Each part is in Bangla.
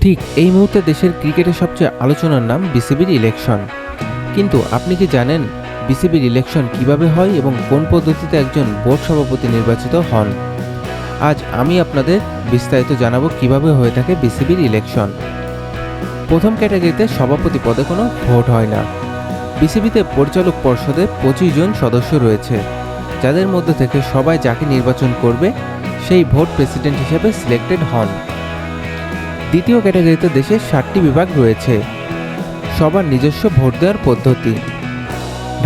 ঠিক এই মুহূর্তে দেশের ক্রিকেটের সবচেয়ে আলোচনার নাম বিসিবির ইলেকশন। কিন্তু আপনি কি জানেন বিসিবির ইলেকশন কিভাবে হয় এবং কোন পদ্ধতিতে একজন বোর্ড সভাপতি নির্বাচিত হন? আজ আমি আপনাদের বিস্তারিত জানাবো কিভাবে হয়ে থাকে বিসিবির ইলেকশন। প্রথম ক্যাটাগরিতে সভাপতি পদে কোনো ভোট হয় না। বিসিবিতে পরিচালক পর্ষদে 25 জন সদস্য রয়েছে, যাদের মধ্যে থেকে সবাই যাকে নির্বাচন করবে সেই ভোট প্রেসিডেন্ট হিসেবে সিলেক্টেড হন। দ্বিতীয় ক্যাটাগরিতে দেশের 7টি বিভাগ রয়েছে, সবার নিজস্ব ভোট দেওয়ার পদ্ধতি।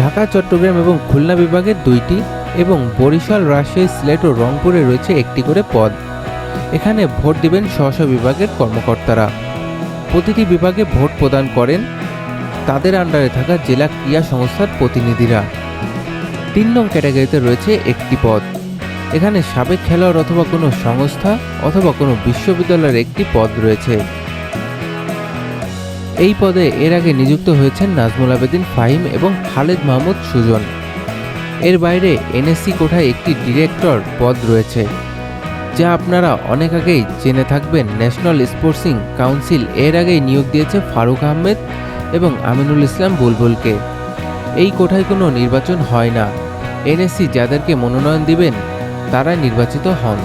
ঢাকা, চট্টগ্রাম এবং খুলনা বিভাগের 2টি এবং বরিশাল, রাজশাহী, সিলেট ও রংপুরে রয়েছে 1টি করে পদ। এখানে ভোট দিবেন স্ব বিভাগের কর্মকর্তারা। প্রতিটি বিভাগে ভোট প্রদান করেন তাদের আন্ডারে থাকা জেলা ক্রীড়া সংস্থার প্রতিনিধিরা। 3 নং ক্যাটাগরিতে রয়েছে 1টি পদ। এখানে সাবেক খেলোয়াড় অথবা কোনো সংস্থা অথবা কোনো বিশ্ববিদ্যালয়ের একটি পদ রয়েছে। এই পদে এর আগে নিযুক্ত হয়েছেন নাজমুল আবেদিন ফাহিম এবং খালেদ মাহমুদ সুজন। এর বাইরে এনএসসি কোঠায় একটি ডিরেক্টর পদ রয়েছে, যা আপনারা অনেক আগেই জেনে থাকবেন। ন্যাশনাল স্পোর্টসিং কাউন্সিল এর আগেই নিয়োগ দিয়েছে ফারুক আহমেদ এবং আমিনুল ইসলাম বুলবুলকে। এই কোঠায় কোনো নির্বাচন হয় না। এনএসসি যাদেরকে মনোনয়ন দিবেন তারা নির্বাচিত হন।